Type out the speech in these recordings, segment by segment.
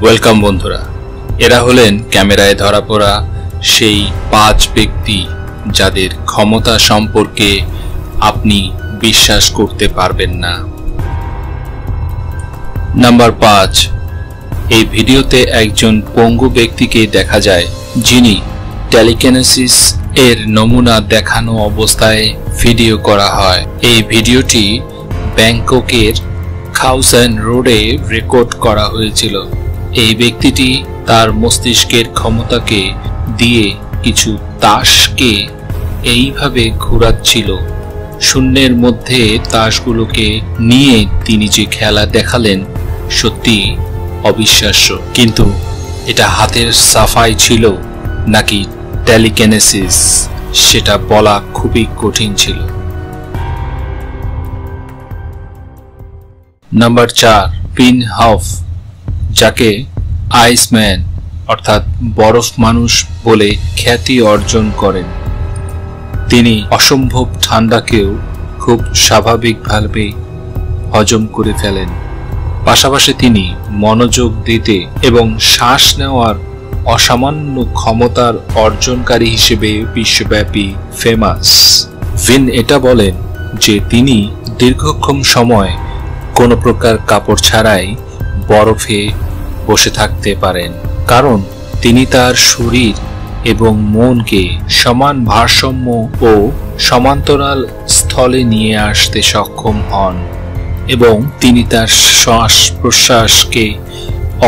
Welcome বন্ধুরা, এরা হলেন ক্যামেরায় ধরা পড়া সেই 5 ব্যক্তি যাদের ক্ষমতা সম্পর্কে আপনি বিশ্বাস করতে পারবেন না। নাম্বার 5, এই ভিডিওতে একজন পঙ্গু ব্যক্তিকে দেখা যায় যিনি টেলিকিনেসিস এর নমুনা দেখানো অবস্থায় ভিডিও করা হয়। এই ভিডিওটি ব্যাংককের খাউসান রোডে রেকর্ড করা হয়েছিল। এই ব্যক্তিটি তার মস্তিষ্কের ক্ষমতাকে দিয়ে কিছু তাসকে এইভাবে ঘোরাচ্ছিল। শূন্যের মধ্যে তাসগুলোকে নিয়ে তিনি যে খেলা দেখালেন সত্যি অবিশ্বাস্য, কিন্তু এটা হাতের সাফাই ছিল নাকি টেলিকিনেসিস সেটা বলা খুবই কঠিন ছিল। নাম্বার 4, পিন হাফ, যাকে আইসম্যান অর্থাৎ বরফ মানুষ বলে খ্যাতি অর্জন করেন। তিনি অসম্ভব ঠান্ডাকেও খুব স্বাভাবিকভাবে হজম করে ফেলেন। পাশাপাশি তিনি মনোযোগ দিতে এবং শ্বাস নেওয়ার অসামান্য ক্ষমতার অর্জনকারী হিসেবে বিশ্বব্যাপী ফেমাস। ভিন এটা বলেন যে তিনি দীর্ঘক্ষণ সময় কোনো প্রকার কাপড় ছাড়াই বরফে বসে থাকতে পারেন, কারণ তিনি তার শরীর এবং মনকে সমান ভারসাম্য ও সমান্তরাল স্থলে নিয়ে আসতে সক্ষম হন এবং তিনি তার শ্বাস প্রশ্বাসকে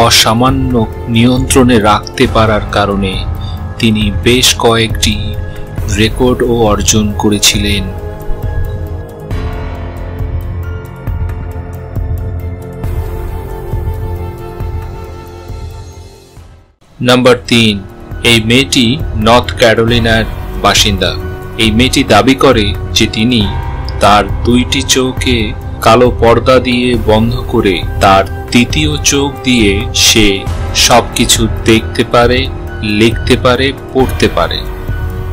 অসামান্য নিয়ন্ত্রণে রাখতে পারার কারণে তিনি বেশ কয়েকটি রেকর্ডও অর্জন করেছিলেন। নাম্বার 3, এই মেয়েটি নর্থ ক্যারোলিনার বাসিন্দা। এই মেয়েটি দাবি করে যে তিনি তার 2টি চোখে কালো পর্দা দিয়ে বন্ধ করে তার 3য় চোখ দিয়ে সে সবকিছু দেখতে পারে, লিখতে পারে, পড়তে পারে।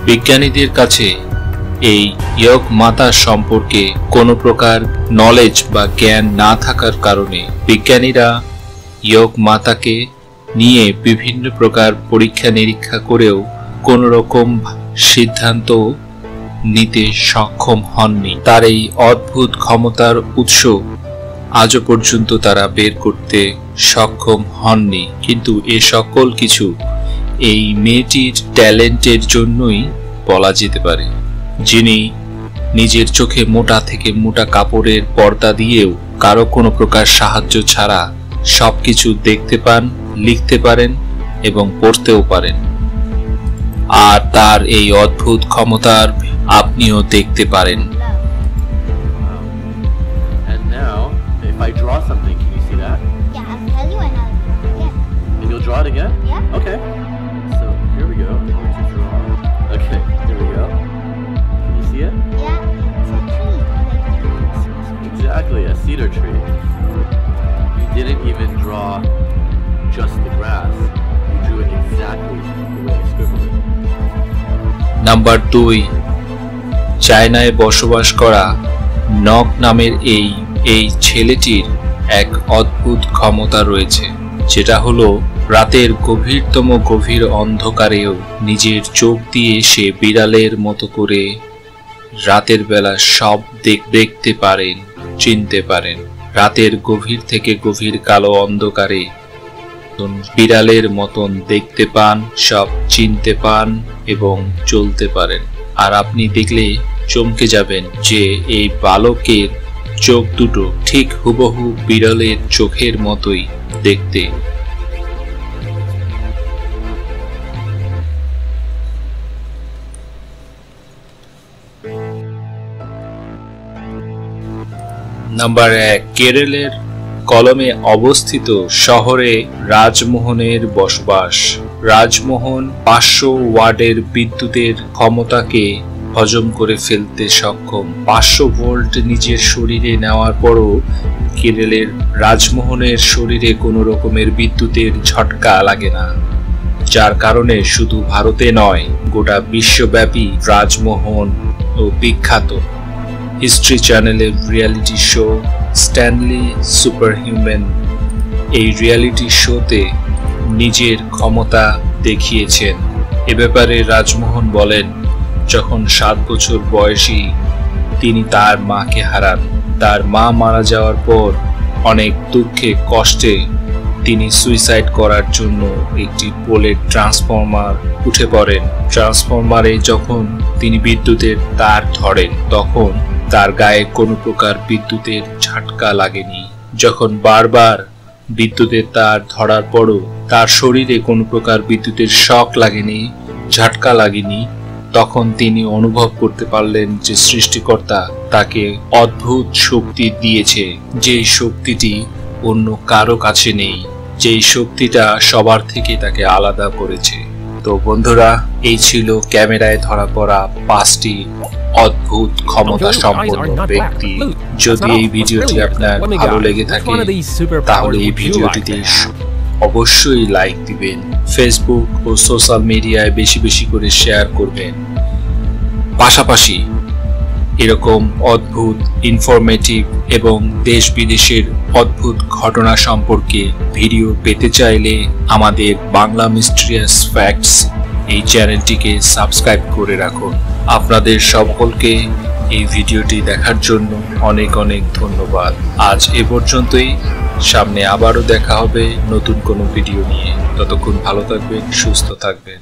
বিজ্ঞানীদের কাছে এই ইয়গ মাতা সম্পর্কে কোনো প্রকার নলেজ বা জ্ঞান না থাকার কারণে বিজ্ঞানীরা ইয়গ মাতাকে নিয়ে বিভিন্ন প্রকার পরীক্ষা নিরীক্ষা করেও কোনো রকম সিদ্ধান্ত নিতে সক্ষম হননি। তার এই অদ্ভুত ক্ষমতার উৎস আজও পর্যন্ত তারা বের করতে সক্ষম হননি, কিন্তু এ সকল কিছু এই মেয়েটির ট্যালেন্টের জন্যই বলা যেতে পারে। যিনি নিজের চোখে মোটা থেকে মোটা কাপড়ের পর্দা দিয়েও কারো কোনো প্রকার সাহায্য ছাড়া সবকিছু দেখতে পান, লিখতে পারেন এবং পড়তেও পারেন। আর তার এই অদ্ভুত ক্ষমতার আপনিও দেখতে পারেন। And now, if I draw something, can you see that? Yeah, I'll tell you and I'll yeah. And you'll draw it again? Yeah. Okay. So here we go. I'm going to draw. Okay, here we go. Can you see it? Yeah, it's a tree. Exactly, a cedar tree. You didn't even draw just the grass. You drew it exactly the way I scribbled it. Number 2, চায়নায় বসবাস করা knock নামের এই ছেলেটির এক অদ্ভুত ক্ষমতা রয়েছে, যেটা হলো রাতের গভীরতম গভীর অন্ধকারেও নিজের চোখ দিয়ে সে বিড়ালের মতো করে রাতের বেলা সব দেখতে পারেন, চিনতে পারেন। রাতের গভীর থেকে গভীর কালো অন্ধকারে বিড়ালের মতন দেখতে পান, সব চিনতে পান এবং চলতে পারেন। আর আপনি দেখলে চমকে যাবেন যে এই বালকের চোখ দুটো ঠিক হুবহু বিড়ালের চোখের মতোই দেখতে। নাম্বার 1, কেরলের কলমে অবস্থিত শহরে রাজমোহনের বসবাস। রাজমোহন 500 ওয়াটের বিদ্যুতের ক্ষমতাকে হজম করে ফেলতে সক্ষম। 500 ভোল্ট নিজের শরীরে নেওয়ার পরও কেরলের রাজমোহনের শরীরে কোনো রকমের বিদ্যুতের ঝটকা লাগে না, যার কারণে শুধু ভারতে নয় গোটা বিশ্বব্যাপী রাজমোহন ও বিখ্যাত। হিস্ট্রি চ্যানেলের রিয়েলিটি শো স্ট্যানলি সুপারহিউম্যান, এই রিয়েলিটি শোতে নিজের ক্ষমতা দেখিয়েছেন। এ ব্যাপারে রাজমোহন বলেন, যখন 7 বছর বয়সী তিনি তার মাকে হারান। তার মা মারা যাওয়ার পর অনেক দুঃখে কষ্টে তিনি সুইসাইড করার জন্য একটি পোলের ট্রান্সফরমার উঠে পড়েন। ট্রান্সফরমারে যখন তিনি বিদ্যুতের তার ধরেন তখন তার গায়ে কোনো প্রকার বিদ্যুতের ঝাটকা লাগেনি। যখন বারবার বিদ্যুতের তার ধরার পরও তার শরীরে কোনো প্রকার বিদ্যুতের শক লাগেনি, ঝাটকা লাগেনি, তখন তিনি অনুভব করতে পারলেন যে সৃষ্টিকর্তা তাকে অদ্ভুত শক্তি দিয়েছে, যেই শক্তিটি অন্য কারো কাছে নেই, যেই শক্তিটা সবার থেকে তাকে আলাদা করেছে। তো বন্ধুরা, এই ছিল ক্যামেরায় ধরা পড়া 5টি অদ্ভুত ক্ষমতা সম্পন্ন ব্যক্তি। যদি এই ভিডিওটি আপনার ভালো লেগে থাকে তাহলে এই ভিডিওটিতে অবশ্যই লাইক দিবেন, ফেসবুক ও সোশ্যাল মিডিয়ায় বেশি বেশি করে শেয়ার করবেন। পাশাপাশি এরকম অদ্ভুত, ইনফরমেটিভ এবং দেশ বিদেশের অদ্ভুত ঘটনা সম্পর্কে ভিডিও পেতে চাইলে আমাদের বাংলা মিস্ট্রিয়াস ফ্যাক্টস এই চ্যানেলটিকে সাবস্ক্রাইব করে রাখুন। আপনাদের সকলকে এই ভিডিওটি দেখার জন্য অনেক অনেক ধন্যবাদ। আজ এ পর্যন্তই। সামনে আবারও দেখা হবে নতুন কোনো ভিডিও নিয়ে। ততক্ষণ ভালো থাকবেন, সুস্থ থাকবেন।